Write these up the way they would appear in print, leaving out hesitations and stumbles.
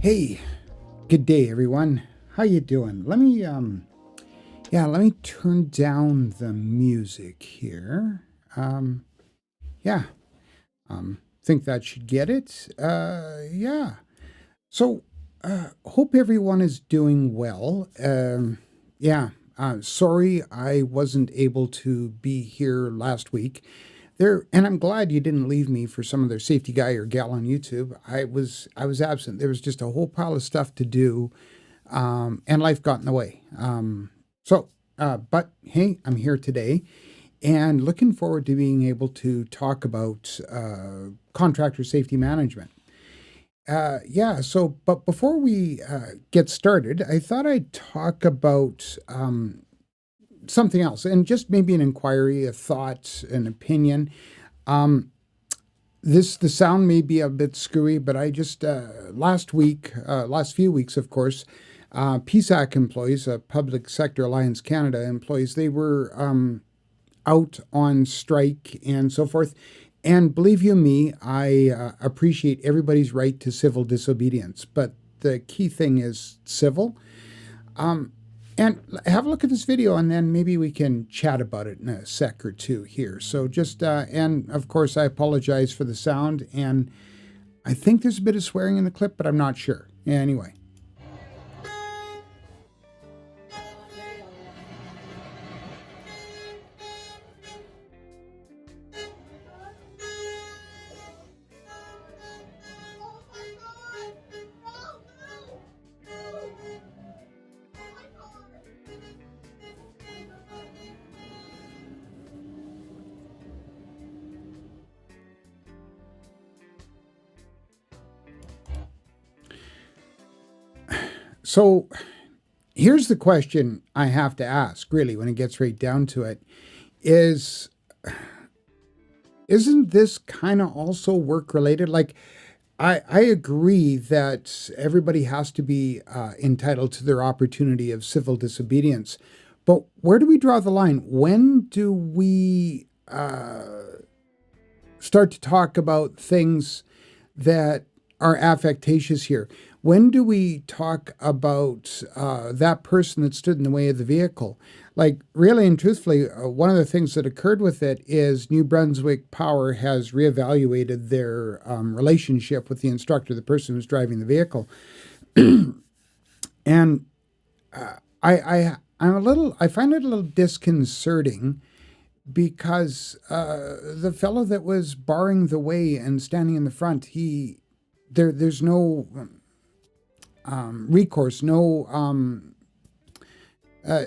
Hey, good day, everyone. How you doing? Let me turn down the music here. Um, yeah, think that should get it. Yeah. So, hope everyone is doing well. Yeah. Sorry I wasn't able to be here last week. And I'm glad you didn't leave me for some other safety guy or gal on YouTube. I was absent. There was just a whole pile of stuff to do, and life got in the way. But hey, I'm here today, and looking forward to being able to talk about contractor safety management. But before we get started, I thought I'd talk about something else, and just maybe an inquiry, a thought, an opinion. Um, the sound may be a bit screwy, but I just last few weeks, of course, PSAC employees, Public Sector Alliance Canada employees, they were out on strike and so forth. And believe you me, I appreciate everybody's right to civil disobedience, but the key thing is civil. Um, and have a look at this video, and then maybe we can chat about it in a sec or two here. And of course, I apologize for the sound, and I think there's a bit of swearing in the clip, but I'm not sure. Anyway. So here's the question I have to ask, really, when it gets right down to it, is isn't this kind of also work related? Like, I agree that everybody has to be entitled to their opportunity of civil disobedience. But where do we draw the line? When do we start to talk about things that are affectatious here? When do we talk about that person that stood in the way of the vehicle? Like, really and truthfully, one of the things that occurred with it is New Brunswick Power has reevaluated their relationship with the instructor, the person who's driving the vehicle. And I find it a little disconcerting because the fellow that was barring the way and standing in the front, there's no recourse,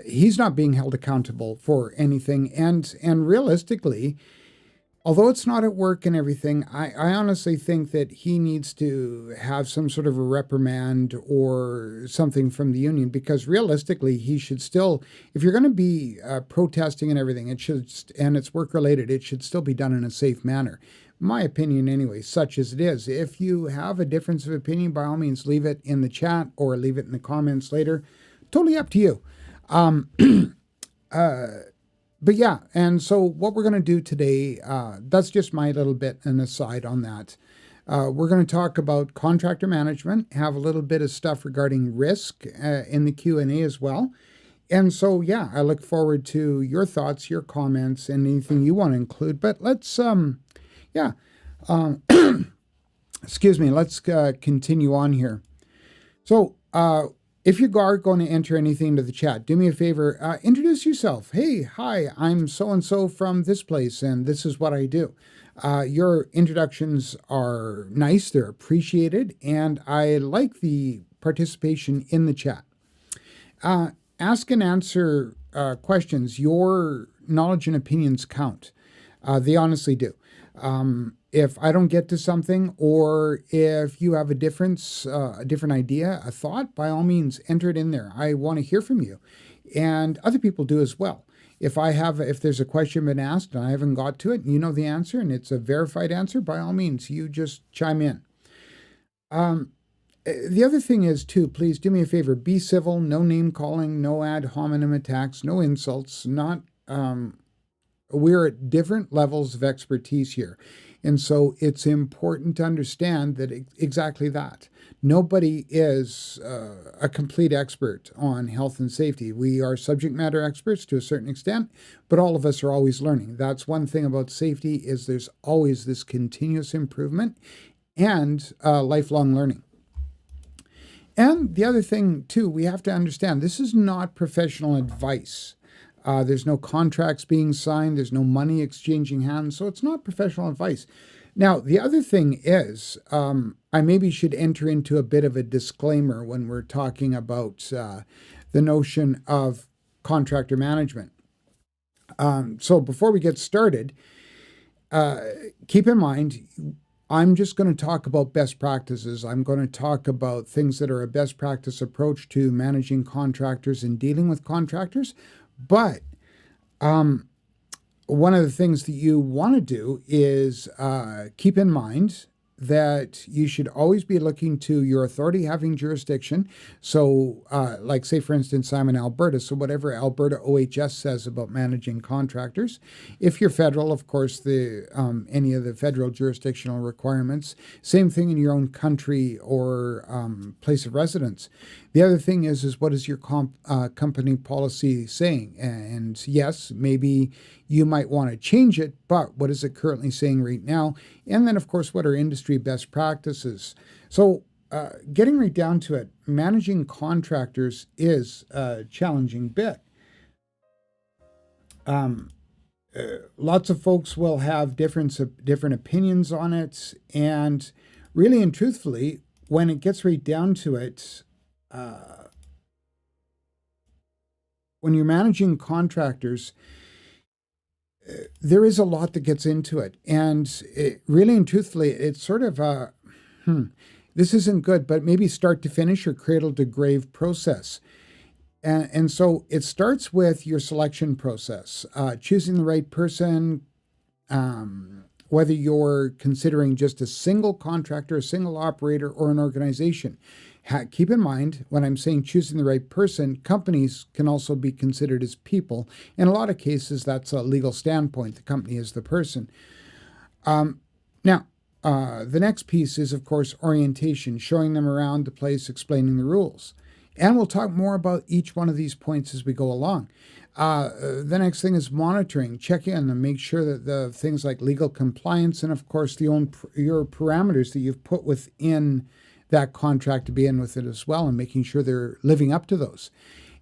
he's not being held accountable for anything. And realistically, although it's not at work and everything, I honestly think that he needs to have some sort of a reprimand or something from the union, because realistically, he should still, if you're going to be protesting and everything, and it's work related, it should still be done in a safe manner. My opinion anyway, such as it is. If you have a difference of opinion, by all means, leave it in the chat or leave it in the comments later. Totally up to you. But yeah, and so what we're going to do today, that's just my little bit an aside on that. We're going to talk about contractor management, have a little bit of stuff regarding risk in the Q&A as well. And so, yeah, I look forward to your thoughts, your comments, and anything you want to include. But let's, excuse me, let's continue on here. So, if you are going to enter anything into the chat, do me a favor, introduce yourself. Hey, hi, I'm so-and-so from this place, and this is what I do. Your introductions are nice, they're appreciated, and I like the participation in the chat. Ask and answer questions. Your knowledge and opinions count. They honestly do. If I don't get to something, or if you have a different idea, a thought, by all means, enter it in there. I want to hear from you, and other people do as well. If there's a question been asked and I haven't got to it, and you know the answer, and it's a verified answer, by all means, you just chime in. The other thing is, too, please do me a favor, be civil, no name calling, no ad hominem attacks, no insults, we're at different levels of expertise here. And so it's important to understand that exactly that. Nobody is a complete expert on health and safety. We are subject matter experts to a certain extent, but all of us are always learning. That's one thing about safety, is there's always this continuous improvement and lifelong learning. And the other thing, too, we have to understand, this is not professional advice. There's no contracts being signed. There's no money exchanging hands. So it's not professional advice. Now, the other thing is, I maybe should enter into a bit of a disclaimer when we're talking about the notion of contractor management. So before we get started, keep in mind, I'm just going to talk about best practices. I'm going to talk about things that are a best practice approach to managing contractors and dealing with contractors. But one of the things that you want to do is keep in mind that you should always be looking to your authority having jurisdiction. So like, say, for instance, I'm in Alberta, so whatever Alberta OHS says about managing contractors. If you're federal, of course, the any of the federal jurisdictional requirements. Same thing in your own country or place of residence. The other thing is what is your company policy saying? And yes, maybe you might want to change it, but what is it currently saying right now? And then, of course, what are industry best practices? So getting right down to it, managing contractors is a challenging bit. Lots of folks will have different opinions on it. And really and truthfully, when it gets right down to it, when you're managing contractors, there is a lot that gets into it. And really and truthfully, it's sort of this isn't good, but maybe start to finish or cradle to grave process. And so it starts with your selection process, choosing the right person, whether you're considering just a single contractor, a single operator, or an organization. Keep in mind, when I'm saying choosing the right person, companies can also be considered as people. In a lot of cases, that's a legal standpoint. The company is the person. Now, the next piece is, of course, orientation, showing them around the place, explaining the rules. And we'll talk more about each one of these points as we go along. The next thing is monitoring, checking on them, make sure that the things like legal compliance and, of course, your parameters that you've put within that contract to be in with it as well, and making sure they're living up to those.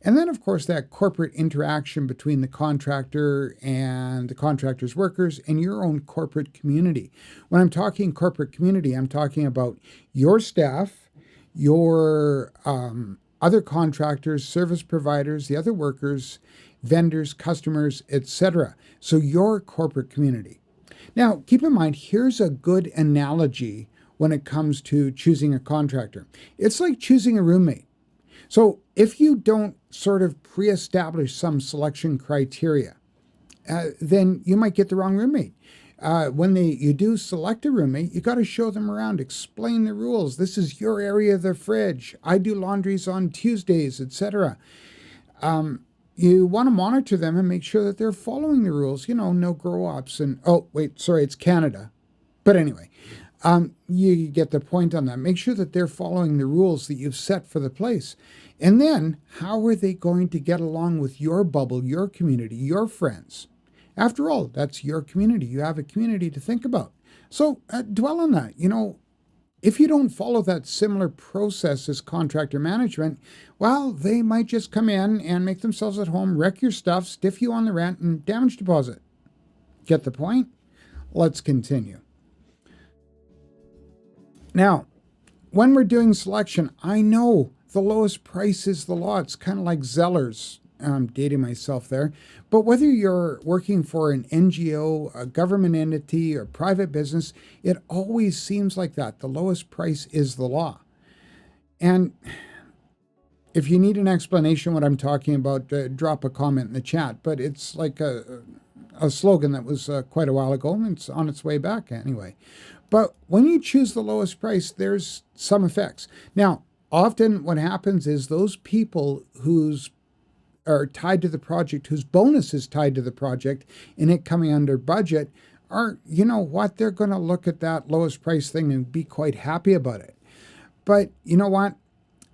And then, of course, that corporate interaction between the contractor and the contractor's workers and your own corporate community. When I'm talking corporate community, I'm talking about your staff, your other contractors, service providers, the other workers, vendors, customers, etc. So your corporate community. Now, keep in mind, here's a good analogy when it comes to choosing a contractor. It's like choosing a roommate. So if you don't sort of pre-establish some selection criteria, then you might get the wrong roommate. When you do select a roommate, you got to show them around, explain the rules. This is your area of the fridge. I do laundries on Tuesdays, etc. You want to monitor them and make sure that they're following the rules. No grow-ups and, oh, wait, sorry, it's Canada. But anyway, you get the point on that. Make sure that they're following the rules that you've set for the place. And then, how are they going to get along with your bubble, your community, your friends? After all, that's your community. You have a community to think about. So dwell on that. If you don't follow that similar process as contractor management, well, they might just come in and make themselves at home, wreck your stuff, stiff you on the rent, and damage deposit. Get the point? Let's continue. Now, when we're doing selection, I know the lowest price is the law. It's kind of like Zellers. I'm dating myself there. But whether you're working for an NGO, a government entity, or private business, it always seems like that. The lowest price is the law. And if you need an explanation what I'm talking about, drop a comment in the chat. But it's like a slogan that was quite a while ago, and it's on its way back anyway. But when you choose the lowest price, there's some effects. Now, often what happens is those people whose are tied to the project, whose bonus is tied to the project, and it coming under budget, are, you know what, they're going to look at that lowest price thing and be quite happy about it. But you know what?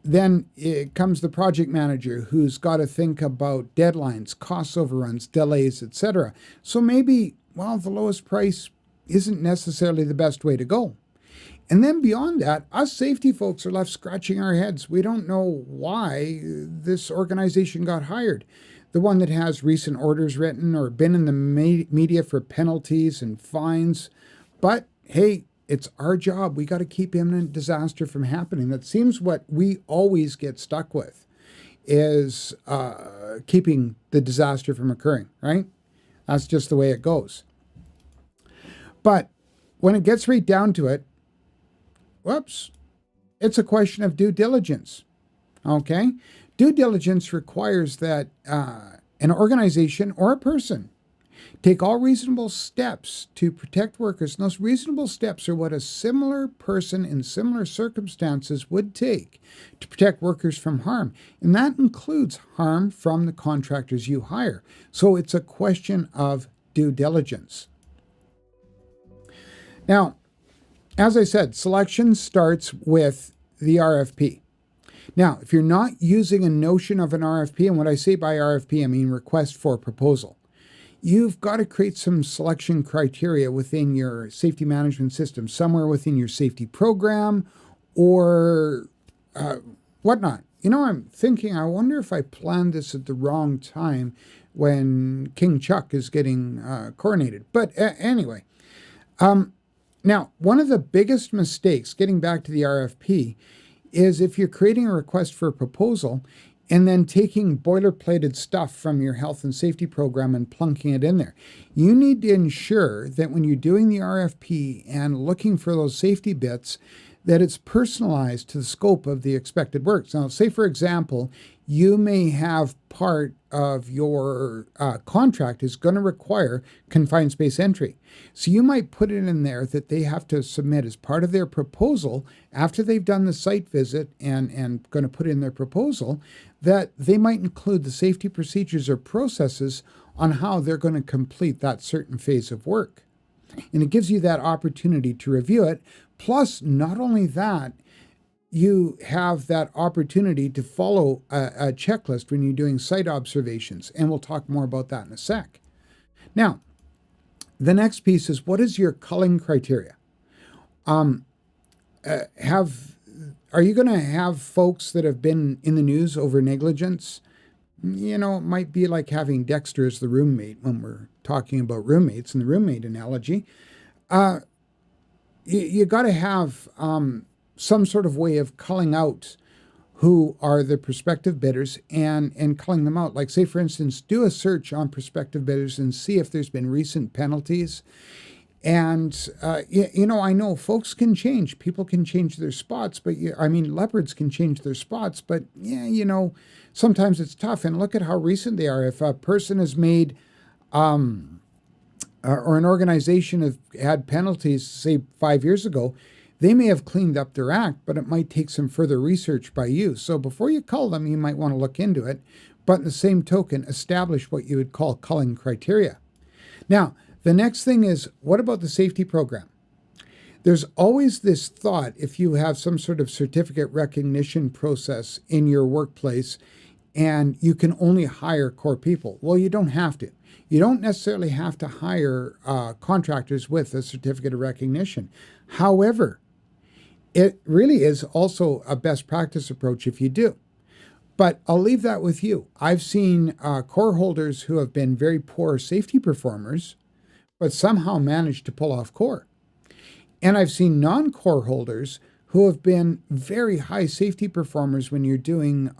Then it comes the project manager who's got to think about deadlines, cost overruns, delays, etc. So maybe, well, the lowest price isn't necessarily the best way to go. And then beyond that, us safety folks are left scratching our heads. We don't know why this organization got hired. The one that has recent orders written or been in the media for penalties and fines. But hey, it's our job. We got to keep imminent disaster from happening. That seems what we always get stuck with, is keeping the disaster from occurring, right? That's just the way it goes. But when it gets right down to it, whoops, it's a question of due diligence, okay? Due diligence requires that an organization or a person take all reasonable steps to protect workers. And those reasonable steps are what a similar person in similar circumstances would take to protect workers from harm. And that includes harm from the contractors you hire. So it's a question of due diligence. Now, as I said, selection starts with the RFP. Now, if you're not using a notion of an RFP, and what I say by RFP, I mean request for proposal, you've got to create some selection criteria within your safety management system, somewhere within your safety program or whatnot. You know, I'm thinking, I wonder if I planned this at the wrong time when King Chuck is getting coronated. But anyway, now, one of the biggest mistakes, getting back to the RFP, is if you're creating a request for a proposal and then taking boilerplated stuff from your health and safety program and plunking it in there. You need to ensure that when you're doing the RFP and looking for those safety bits, that it's personalized to the scope of the expected work. So say, for example, you may have part of your contract is going to require confined space entry. So you might put it in there that they have to submit as part of their proposal after they've done the site visit and going to put in their proposal, that they might include the safety procedures or processes on how they're going to complete that certain phase of work. And it gives you that opportunity to review it. Plus, not only that, you have that opportunity to follow a checklist when you're doing site observations. And we'll talk more about that in a sec. Now, the next piece is, what is your culling criteria? Are you going to have folks that have been in the news over negligence? You know, it might be like having Dexter as the roommate when we're talking about roommates in the roommate analogy. You got to have some sort of way of culling out who are the prospective bidders and culling them out. Like, say, for instance, do a search on prospective bidders and see if there's been recent penalties. And, you know, I know folks can change. People can change their spots, but, leopards can change their spots. But, yeah, you know, sometimes it's tough. And look at how recent they are. If a person has made, or an organization have had penalties, say, 5 years ago, they may have cleaned up their act, but it might take some further research by you. So before you cull them, you might want to look into it. But in the same token, establish what you would call culling criteria. Now, the next thing is, what about the safety program? There's always this thought, if you have some sort of certificate recognition process in your workplace and you can only hire core people. Well, you don't have to. You don't necessarily have to hire contractors with a certificate of recognition. However, it really is also a best practice approach if you do. But I'll leave that with you. I've seen core holders who have been very poor safety performers, but somehow managed to pull off core. And I've seen non-core holders who have been very high safety performers when you're doing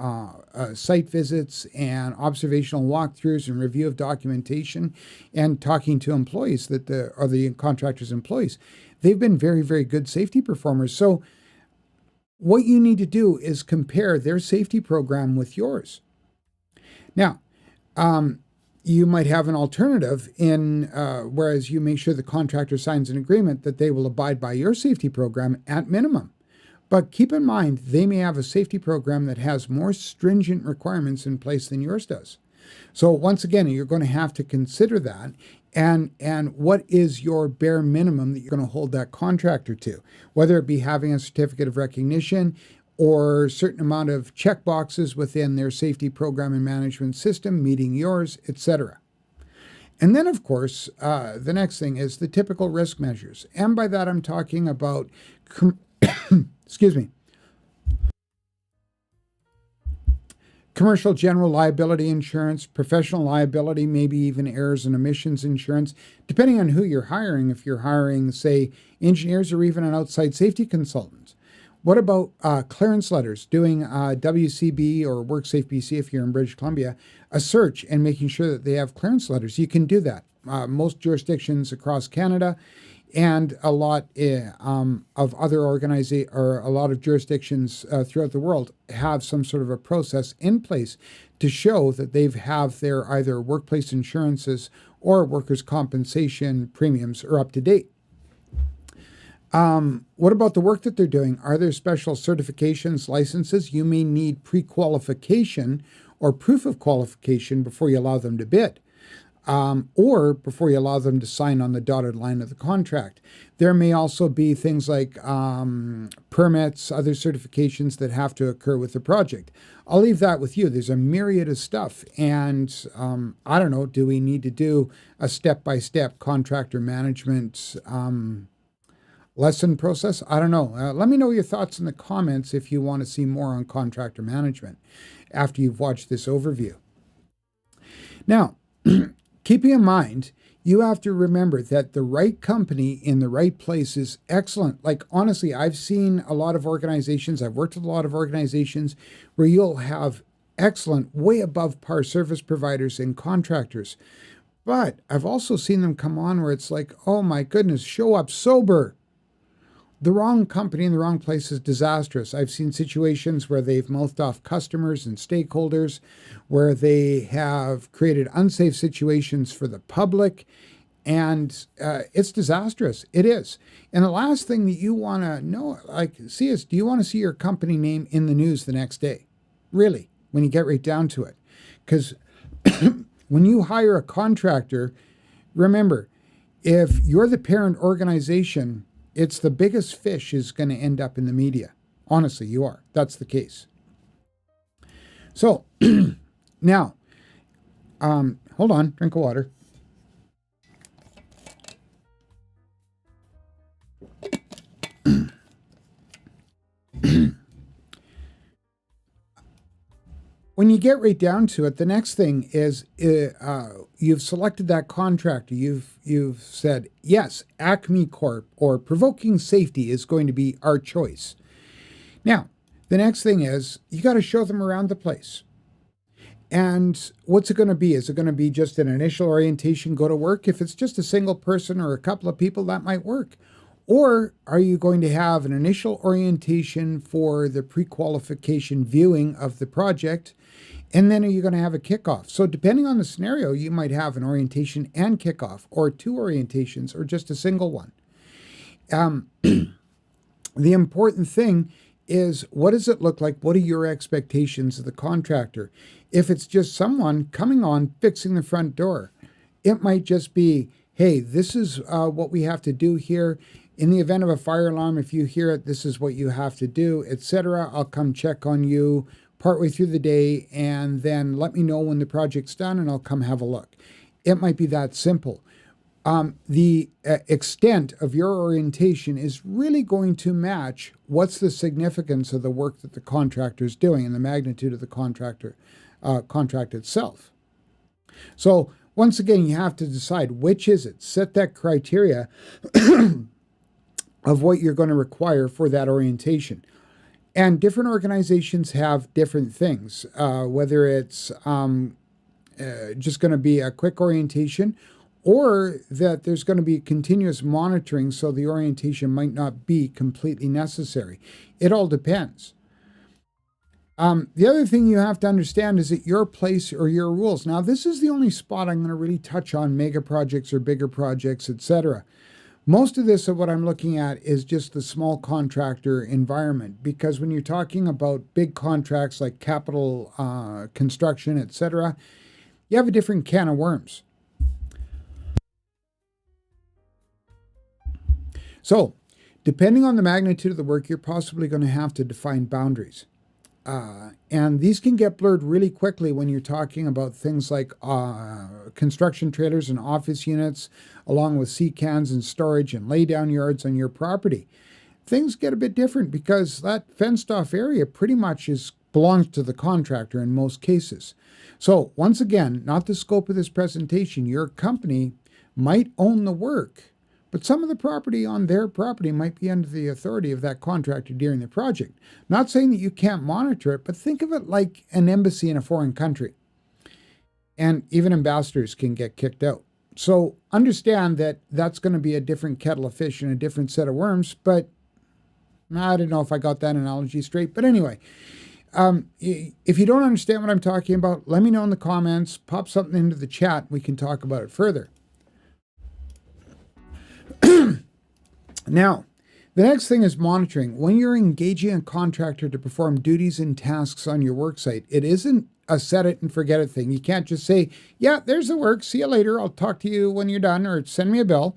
site visits and observational walkthroughs and review of documentation and talking to employees that are the contractor's employees. They've been very, very good safety performers. So what you need to do is compare their safety program with yours. Now, you might have an alternative in whereas you make sure the contractor signs an agreement that they will abide by your safety program at minimum. But keep in mind, they may have a safety program that has more stringent requirements in place than yours does. So once again, you're going to have to consider that. And what is your bare minimum that you're going to hold that contractor to, whether it be having a certificate of recognition or a certain amount of check boxes within their safety program and management system, meeting yours, etc. And then, of course, the next thing is the typical risk measures. And by that, I'm talking about, excuse me, commercial general liability insurance, professional liability, maybe even errors and omissions insurance, depending on who you're hiring. If you're hiring, say, engineers or even an outside safety consultant. What about clearance letters, doing WCB or WorkSafe BC if you're in British Columbia, a search and making sure that they have clearance letters? You can do that. Most jurisdictions across Canada and a lot of other organizations or a lot of jurisdictions throughout the world have some sort of a process in place to show that they have their either workplace insurances or workers' compensation premiums are up to date. What about the work that they're doing? Are there special certifications, licenses? You may need pre-qualification or proof of qualification before you allow them to bid. Or before you allow them to sign on the dotted line of the contract. There may also be things like permits, other certifications that have to occur with the project. I'll leave that with you. There's a myriad of stuff. And I don't know, do we need to do a step-by-step contractor management lesson process? I don't know. Let me know your thoughts in the comments if you want to see more on contractor management after you've watched this overview. Now, keeping in mind, you have to remember that the right company in the right place is excellent. Like, honestly, I've seen a lot of organizations, I've worked with a lot of organizations where you'll have excellent, way above par service providers and contractors. But I've also seen them come on where it's like, oh my goodness, show up sober. The wrong company in the wrong place is disastrous. I've seen situations where they've mouthed off customers and stakeholders, where they have created unsafe situations for the public, and it's disastrous. It is. And the last thing that you want to know, do you want to see your company name in the news the next day? Really, when you get right down to it. Because when you hire a contractor, remember, if you're the parent organization, it's the biggest fish is going to end up in the media. Honestly, you are. That's the case. So, now, hold on, drink of water. When you get right down to it, the next thing is you've selected that contractor. You've said, yes, Acme Corp or Provoking Safety is going to be our choice. Now, the next thing is you got to show them around the place. And what's it going to be? Is it going to be just an initial orientation, go to work? If it's just a single person or a couple of people, that might work. Or are you going to have an initial orientation for the pre-qualification viewing of the project? And then are you going to have a kickoff? So depending on the scenario, you might have an orientation and kickoff, or two orientations, or just a single one. The important thing is, what does it look like? What are your expectations of the contractor? If it's just someone coming on, fixing the front door, it might just be, hey, this is what we have to do here. In the event of a fire alarm, if you hear it, this is what you have to do, etc. I'll come check on you partway through the day, and then let me know when the project's done, and I'll come have a look. It might be that simple. The extent of your orientation is really going to match what's the significance of the work that the contractor is doing and the magnitude of the contract itself. So once again, you have to decide which is it. Set that criteria of what you're going to require for that orientation. And different organizations have different things, whether it's just going to be a quick orientation or that there's going to be continuous monitoring, so the orientation might not be completely necessary. It all depends. The other thing you have to understand is that your place or your rules. Now, this is the only spot I'm going to really touch on mega projects or bigger projects, etc. Most of this of what I'm looking at is just the small contractor environment, because when you're talking about big contracts like capital construction, etc., you have a different can of worms. So, depending on the magnitude of the work, you're possibly going to have to define boundaries. And these can get blurred really quickly when you're talking about things like construction trailers and office units, along with sea cans and storage and laydown yards on your property. Things get a bit different because that fenced off area pretty much belongs to the contractor in most cases. So once again, not the scope of this presentation, your company might own the work, but some of the property on their property might be under the authority of that contractor during the project. Not saying that you can't monitor it, but think of it like an embassy in a foreign country. And even ambassadors can get kicked out. So understand that that's going to be a different kettle of fish and a different set of worms, but I don't know if I got that analogy straight. But anyway, if you don't understand what I'm talking about, let me know in the comments, pop something into the chat, we can talk about it further. Now, the next thing is monitoring. When you're engaging a contractor to perform duties and tasks on your worksite, it isn't a set it and forget it thing. You can't just say, yeah, there's the work, see you later, I'll talk to you when you're done, or send me a bill.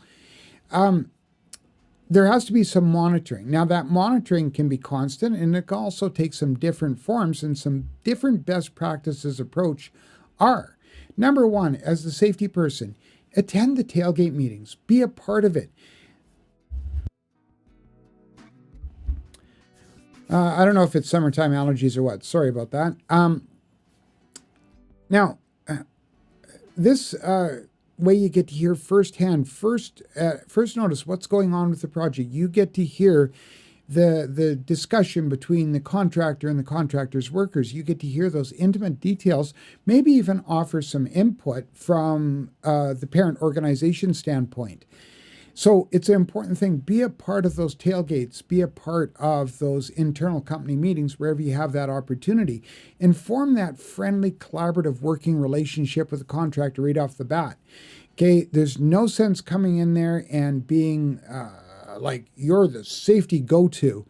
There has to be some monitoring. Now, that monitoring can be constant, and it can also take some different forms, and some different best practices approach are. Number one, as the safety person, attend the tailgate meetings. Be a part of it. I don't know if it's summertime allergies or what. Sorry about that. Now, this way you get to hear firsthand, first notice what's going on with the project. You get to hear the discussion between the contractor and the contractor's workers. You get to hear those intimate details, maybe even offer some input from the parent organization standpoint. So it's an important thing. Be a part of those tailgates. Be a part of those internal company meetings wherever you have that opportunity. And form that friendly, collaborative working relationship with the contractor right off the bat. Okay, there's no sense coming in there and being like you're the safety go-to.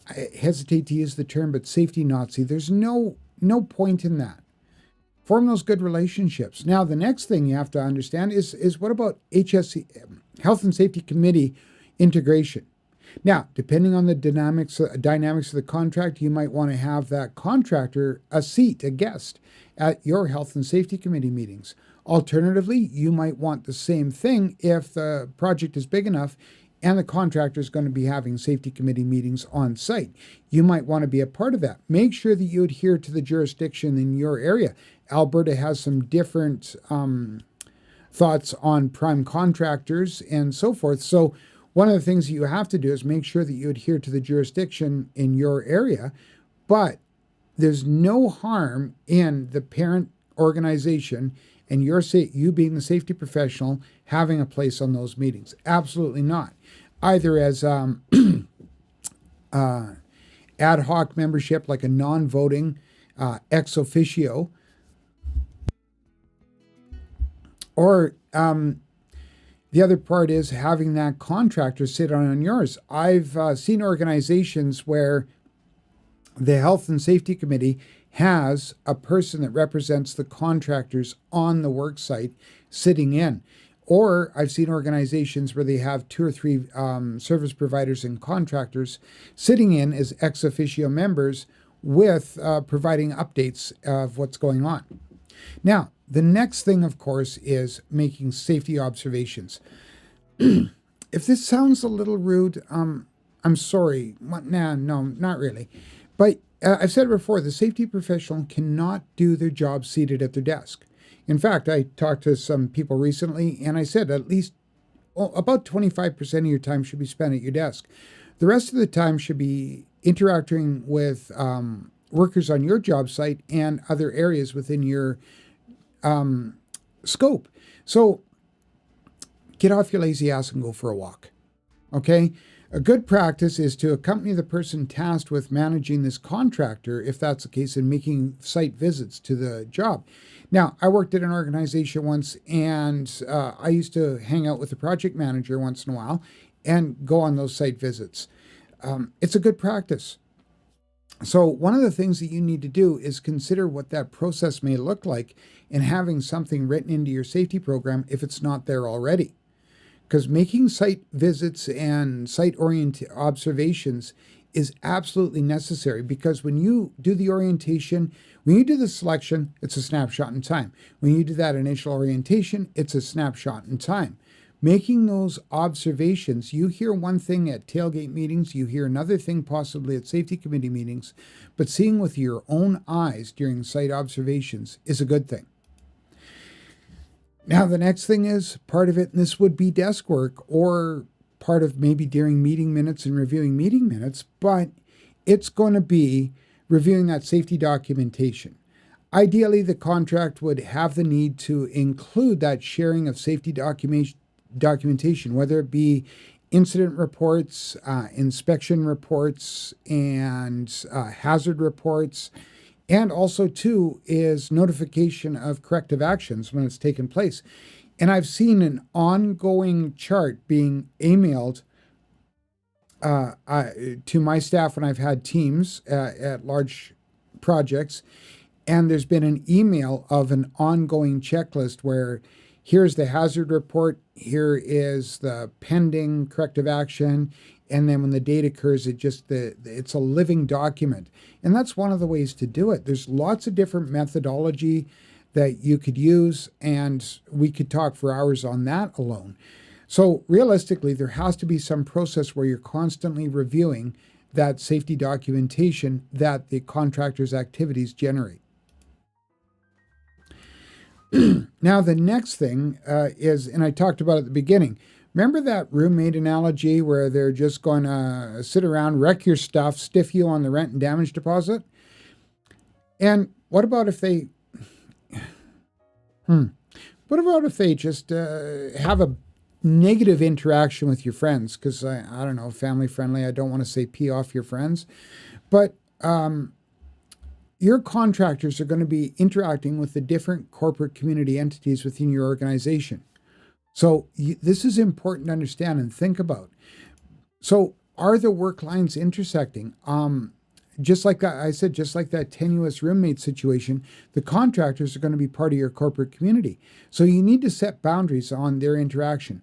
I hesitate to use the term, but safety Nazi. There's no point in that. Form those good relationships. Now, the next thing you have to understand is what about HSC, Health and Safety Committee integration? Now, depending on the dynamics of the contract, you might want to have that contractor a guest at your Health and Safety Committee meetings. Alternatively, you might want the same thing if the project is big enough and the contractor is going to be having safety committee meetings on site. You might want to be a part of that. Make sure that you adhere to the jurisdiction in your area. Alberta has some different thoughts on prime contractors and so forth. So one of the things that you have to do is make sure that you adhere to the jurisdiction in your area, but there's no harm in the parent organization and you being the safety professional having a place on those meetings. Absolutely not. Either as ad hoc membership, like a non-voting ex officio, or the other part is having that contractor sit on yours. I've seen organizations where the Health and Safety Committee has a person that represents the contractors on the work site sitting in. Or I've seen organizations where they have 2 or 3 service providers and contractors sitting in as ex officio members with providing updates of what's going on. Now, the next thing, of course, is making safety observations. If this sounds a little rude, I'm sorry. No, not really. But I've said it before, the safety professional cannot do their job seated at their desk. In fact, I talked to some people recently, and I said at least about 25% of your time should be spent at your desk. The rest of the time should be interacting with workers on your job site and other areas within your scope. So get off your lazy ass and go for a walk. Okay? A good practice is to accompany the person tasked with managing this contractor, if that's the case, and making site visits to the job. Now, I worked at an organization once, and I used to hang out with the project manager once in a while and go on those site visits. It's a good practice. So one of the things that you need to do is consider what that process may look like and having something written into your safety program if it's not there already. Because making site visits and site-oriented observations is absolutely necessary, because when you do the orientation, when you do the selection, it's a snapshot in time. When you do that initial orientation, it's a snapshot in time. Making those observations, you hear one thing at tailgate meetings, you hear another thing possibly at safety committee meetings, but seeing with your own eyes during site observations is a good thing. Now, the next thing is part of it, and this would be desk work or part of maybe during meeting minutes and reviewing meeting minutes, but it's going to be reviewing that safety documentation. Ideally, the contract would have the need to include that sharing of safety documentation, whether it be incident reports, inspection reports, and hazard reports. And also, too, is notification of corrective actions when it's taken place. And I've seen an ongoing chart being emailed to my staff when I've had teams at large projects. And there's been an email of an ongoing checklist where here's the hazard report, here is the pending corrective action, and then when the date occurs, it's a living document. And that's one of the ways to do it. There's lots of different methodology that you could use, and we could talk for hours on that alone. So realistically, there has to be some process where you're constantly reviewing that safety documentation that the contractor's activities generate. Now, the next thing is, and I talked about at the beginning, remember that roommate analogy where they're just going to sit around, wreck your stuff, stiff you on the rent and damage deposit? And what about if they just have a negative interaction with your friends? Because I don't know, family friendly, I don't want to say pee off your friends, but your contractors are going to be interacting with the different corporate community entities within your organization. So this is important to understand and think about. So are the work lines intersecting? Just like I said, just like that tenuous roommate situation, the contractors are going to be part of your corporate community. So you need to set boundaries on their interaction.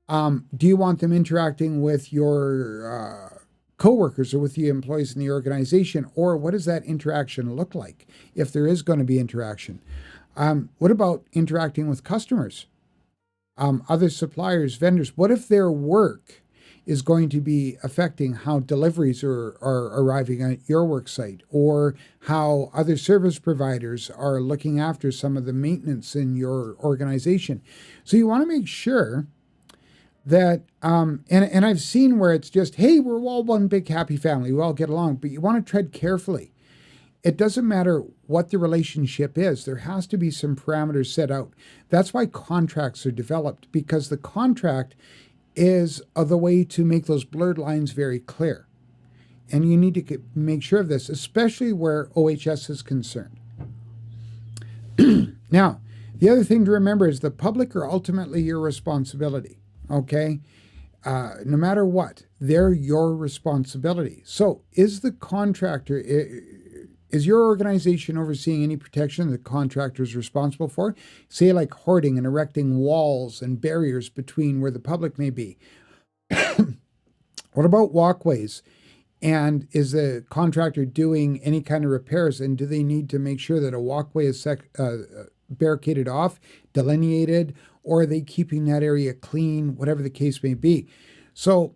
Do you want them interacting with your coworkers or with the employees in the organization, or what does that interaction look like if there is going to be interaction? What about interacting with customers, other suppliers, vendors? What if their work is going to be affecting how deliveries are arriving at your work site, or how other service providers are looking after some of the maintenance in your organization? So you want to make sure that, and I've seen where it's just, hey, we're all one big happy family, we all get along, but you want to tread carefully. It doesn't matter what the relationship is, there has to be some parameters set out. That's why contracts are developed, because the contract is the way to make those blurred lines very clear. And you need to make sure of this, especially where OHS is concerned. Now, the other thing to remember is the public are ultimately your responsibility. Okay, no matter what, they're your responsibility. So is the contractor, is your organization overseeing any protection the contractor is responsible for? Say like hoarding and erecting walls and barriers between where the public may be. What about walkways? And is the contractor doing any kind of repairs? And do they need to make sure that a walkway is barricaded off, delineated, or are they keeping that area clean, whatever the case may be? So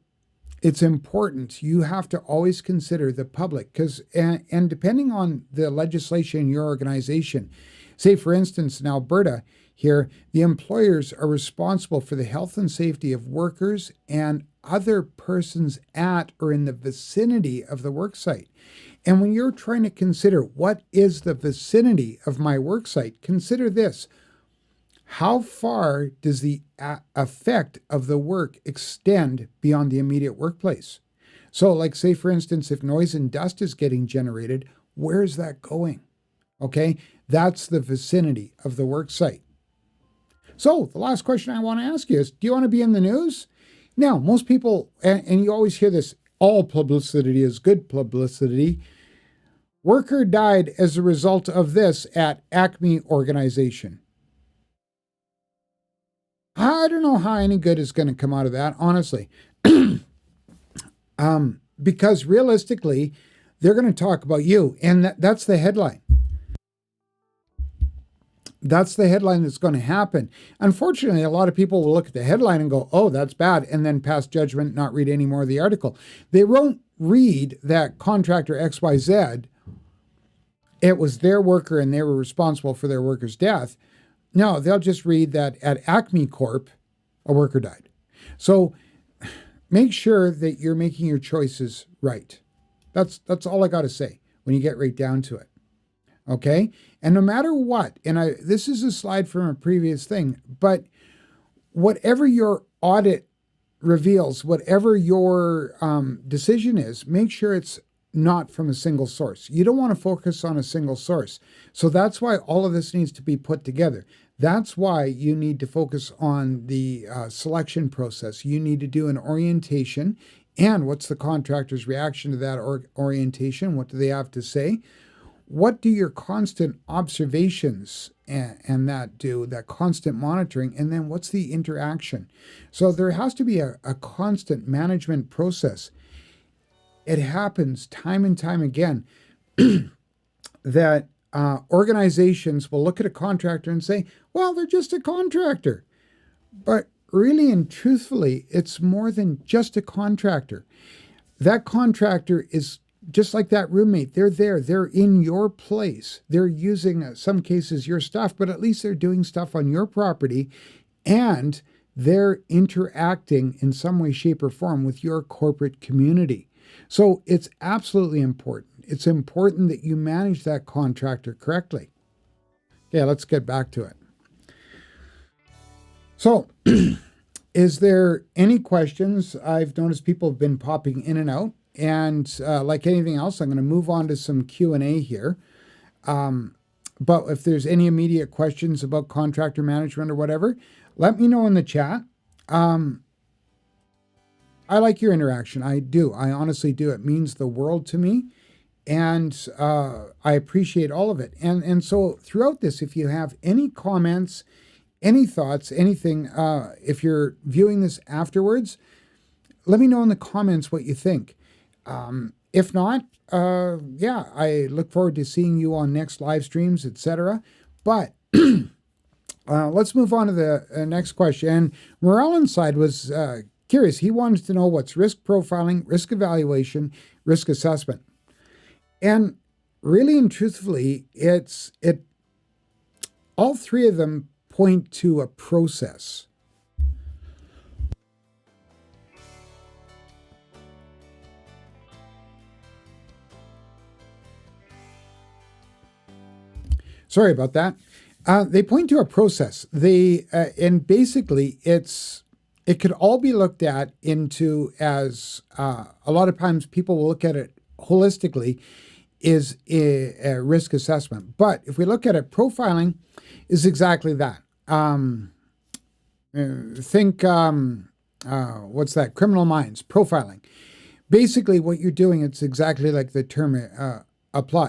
it's important. You have to always consider the public, because, and depending on the legislation in your organization, say for instance in Alberta here, the employers are responsible for the health and safety of workers and other persons at or in the vicinity of the worksite. And when you're trying to consider what is the vicinity of my worksite, consider this. How far does the effect of the work extend beyond the immediate workplace? So like say, for instance, if noise and dust is getting generated, where is that going? Okay, that's the vicinity of the work site. So the last question I want to ask you is, do you want to be in the news? Now, most people, and you always hear this, all publicity is good publicity. Worker died as a result of this at Acme organization. I don't know how any good is going to come out of that, honestly. Because realistically, they're going to talk about you, and that's the headline. That's the headline that's going to happen. Unfortunately, a lot of people will look at the headline and go, oh, that's bad, and then pass judgment, not read any more of the article. They won't read that contractor XYZ, it was their worker and they were responsible for their worker's death. No, they'll just read that at Acme Corp, a worker died. So make sure that you're making your choices right. That's all I got to say when you get right down to it. Okay? And no matter what, and this is a slide from a previous thing, but whatever your audit reveals, whatever your decision is, make sure it's not from a single source. You don't want to focus on a single source. So that's why all of this needs to be put together. That's why you need to focus on the selection process. You need to do an orientation. And what's the contractor's reaction to that orientation? What do they have to say? What do your constant observations and that constant monitoring? And then what's the interaction? So there has to be a constant management process. It happens time and time again that organizations will look at a contractor and say, well, they're just a contractor. But really and truthfully, it's more than just a contractor. That contractor is just like that roommate. They're there. They're in your place. They're using, in some cases, your stuff, but at least they're doing stuff on your property, and they're interacting in some way, shape, or form with your corporate community. So it's absolutely important. It's important that you manage that contractor correctly. Okay, let's get back to it. So, is there any questions? I've noticed people have been popping in and out. And like anything else, I'm going to move on to some Q&A here. But if there's any immediate questions about contractor management or whatever, let me know in the chat. I like your interaction. I do. I honestly do. It means the world to me. And I appreciate all of it. And so throughout this, if you have any comments, any thoughts, anything, if you're viewing this afterwards, let me know in the comments what you think. If not, I look forward to seeing you on next live streams, etc. But let's move on to the next question. And Morale Inside was curious. He wanted to know what's risk profiling, risk evaluation, risk assessment. And really and truthfully, all three of them point to a process. Sorry about that. They point to a process. And basically it could all be looked at into as a lot of times people will look at it holistically is a risk assessment. But if we look at it, profiling is exactly that. Think, what's that? Criminal Minds, profiling. Basically what you're doing, it's exactly like the term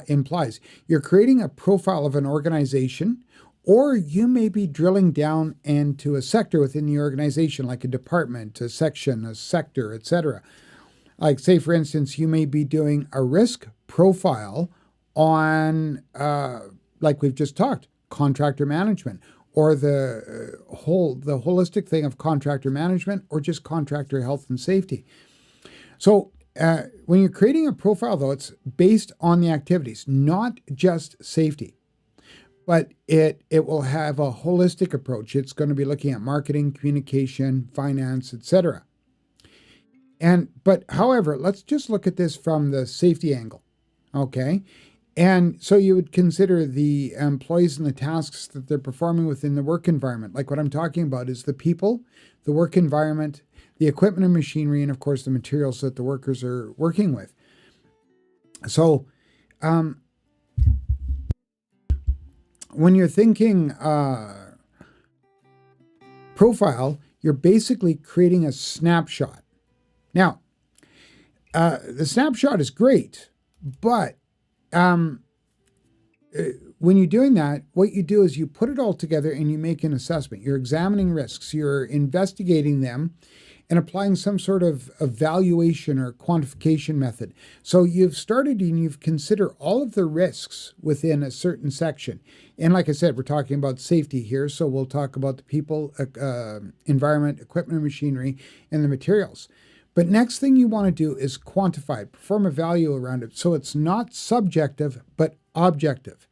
implies. You're creating a profile of an organization, or you may be drilling down into a sector within the organization, like a department, a section, a sector, etc. Like, say, for instance, you may be doing a risk profile on, like we've just talked, contractor management, or the holistic thing of contractor management, or just contractor health and safety. So when you're creating a profile, though, it's based on the activities, not just safety. But it will have a holistic approach. It's going to be looking at marketing, communication, finance, etc. But however, let's just look at this from the safety angle, okay? And so you would consider the employees and the tasks that they're performing within the work environment. Like what I'm talking about is the people, the work environment, the equipment and machinery, and of course the materials that the workers are working with. So when you're thinking profile, you're basically creating a snapshot. Now, the snapshot is great, but when you're doing that, what you do is you put it all together and you make an assessment. You're examining risks, you're investigating them, and applying some sort of evaluation or quantification method. So you've started and you've considered all of the risks within a certain section. And like I said, we're talking about safety here, so we'll talk about the people, environment, equipment, machinery, and the materials. But next thing you want to do is quantify it, perform a value around it, so it's not subjective, but objective.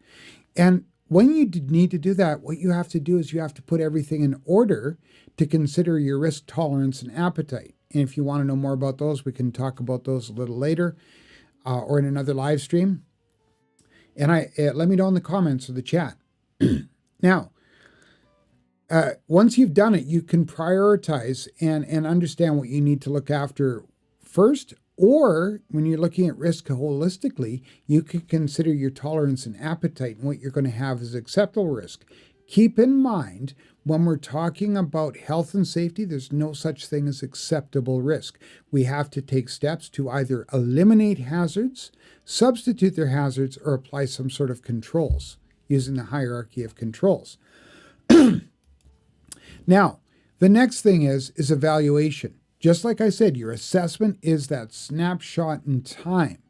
And when you need to do that, what you have to do is you have to put everything in order to consider your risk tolerance and appetite. And if you want to know more about those, we can talk about those a little later or in another live stream. And let me know in the comments or the chat. Now, once you've done it, you can prioritize and understand what you need to look after first. Or when you're looking at risk holistically, you can consider your tolerance and appetite and what you're going to have as acceptable risk. Keep in mind, when we're talking about health and safety, there's no such thing as acceptable risk. We have to take steps to either eliminate hazards, substitute their hazards, or apply some sort of controls using the hierarchy of controls. Now, the next thing is evaluation. Just like I said, your assessment is that snapshot in time,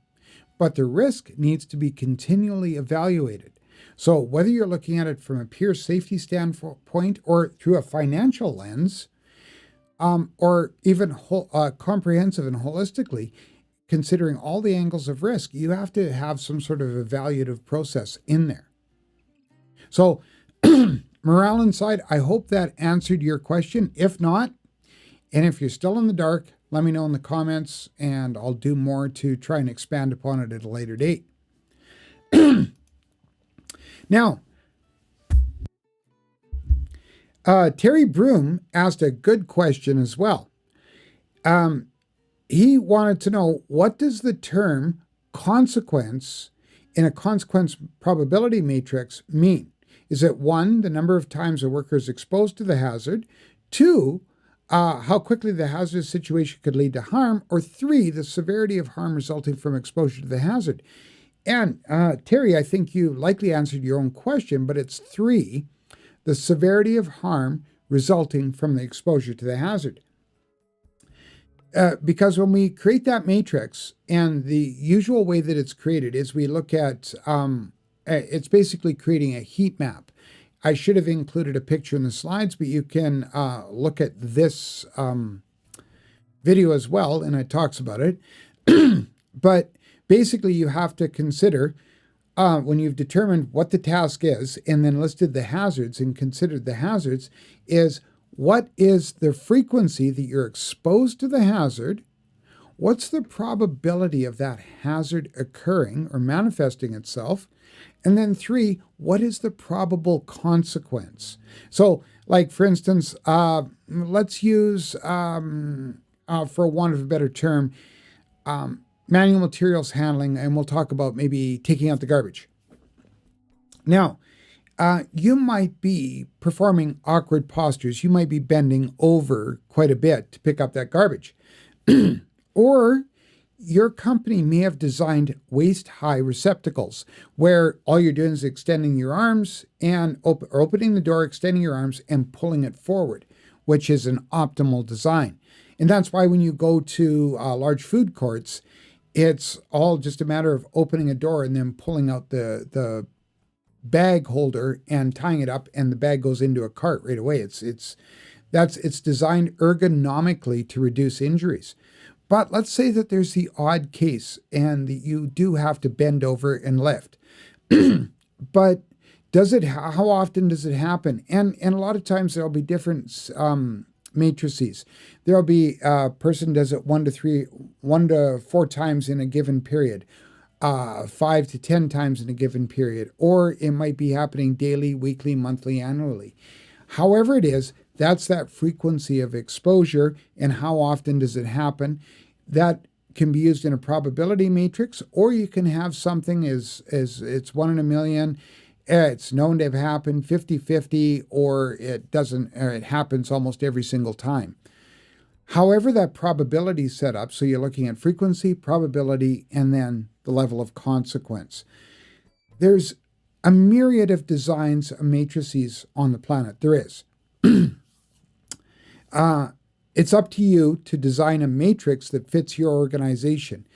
but the risk needs to be continually evaluated. So whether you're looking at it from a pure safety standpoint or through a financial lens, or even comprehensive and holistically, considering all the angles of risk, you have to have some sort of evaluative process in there. So morale inside, I hope that answered your question. If not, and if you're still in the dark, let me know in the comments and I'll do more to try and expand upon it at a later date. Now, Terry Broom asked a good question as well. He wanted to know, what does the term consequence in a consequence probability matrix mean? Is it 1, the number of times a worker is exposed to the hazard, 2, how quickly the hazardous situation could lead to harm, or 3, the severity of harm resulting from exposure to the hazard? And Terry, I think you likely answered your own question, but it's 3, the severity of harm resulting from the exposure to the hazard. Because when we create that matrix, and the usual way that it's created is we look at, it's basically creating a heat map. I should have included a picture in the slides, but you can look at this video as well, and it talks about it. But basically, you have to consider, when you've determined what the task is and then listed the hazards and considered the hazards, is what is the frequency that you're exposed to the hazard? What's the probability of that hazard occurring or manifesting itself? And then 3, what is the probable consequence? So, like, for instance, let's use, for want of a better term, manual materials handling, and we'll talk about maybe taking out the garbage. Now, you might be performing awkward postures. You might be bending over quite a bit to pick up that garbage. Or your company may have designed waist-high receptacles where all you're doing is extending your arms and opening the door, extending your arms, and pulling it forward, which is an optimal design. And that's why when you go to large food courts, it's all just a matter of opening a door and then pulling out the bag holder and tying it up, and the bag goes into a cart right away. It's designed ergonomically to reduce injuries. But let's say that there's the odd case and that you do have to bend over and lift. But how often does it happen? And a lot of times there'll be different matrices. There'll be a person does it 1 to 4 times in a given period, 5 to 10 times in a given period, or it might be happening daily, weekly, monthly, annually. However it is, that's that frequency of exposure, and how often does it happen. That can be used in a probability matrix, or you can have something as it's 1 in a million. It's known to have happened 50-50, or it doesn't, or it happens almost every single time. However, that probability is set up, so you're looking at frequency, probability, and then the level of consequence. There's a myriad of designs of matrices on the planet. There is. It's up to you to design a matrix that fits your organization.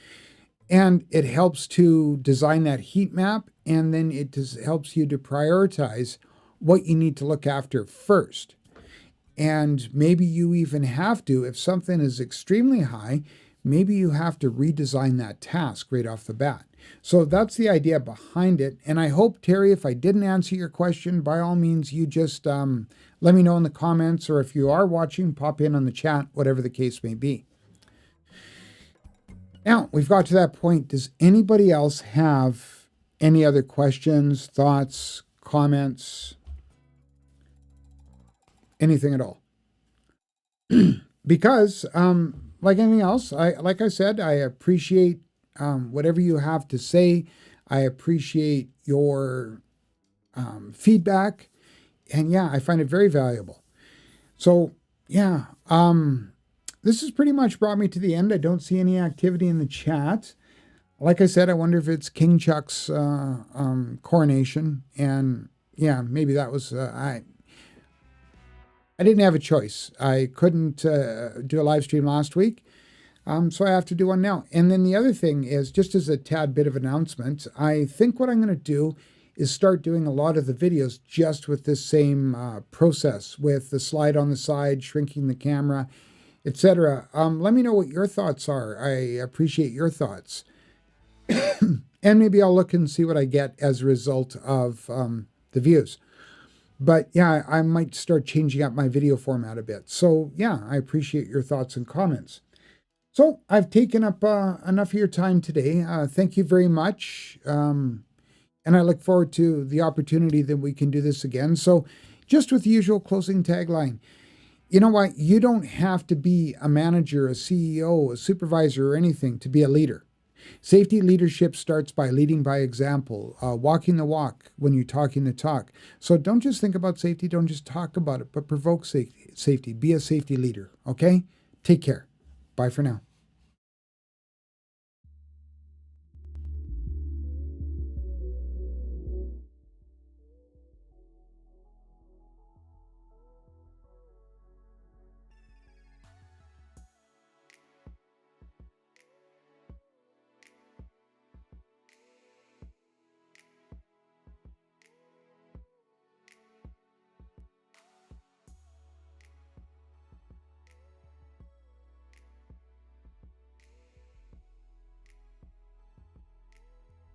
And it helps to design that heat map, and then it helps you to prioritize what you need to look after first. And maybe you even have to, if something is extremely high, maybe you have to redesign that task right off the bat. So that's the idea behind it. And I hope, Terry, if I didn't answer your question, by all means, you just let me know in the comments, or if you are watching, pop in on the chat, whatever the case may be. Now, we've got to that point. Does anybody else have any other questions, thoughts, comments, anything at all? Because, like anything else, like I said, I appreciate whatever you have to say. I appreciate your feedback. And yeah, I find it very valuable. So, yeah, this has pretty much brought me to the end. I don't see any activity in the chat. Like I said, I wonder if it's King Chuck's coronation. And yeah, maybe that was, I didn't have a choice. I couldn't do a live stream last week. So I have to do one now. And then the other thing is, just as a tad bit of announcement, I think what I'm going to do is start doing a lot of the videos just with this same process, with the slide on the side, shrinking the camera, etc. Let me know what your thoughts are. I appreciate your thoughts. And maybe I'll look and see what I get as a result of the views. But yeah, I might start changing up my video format a bit. So yeah, I appreciate your thoughts and comments. So I've taken up enough of your time today. Thank you very much. And I look forward to the opportunity that we can do this again. So just with the usual closing tagline, you know what? You don't have to be a manager, a CEO, a supervisor, or anything to be a leader. Safety leadership starts by leading by example, walking the walk when you're talking the talk. So don't just think about safety, don't just talk about it, but provoke safety. Be a safety leader, okay? Take care. Bye for now.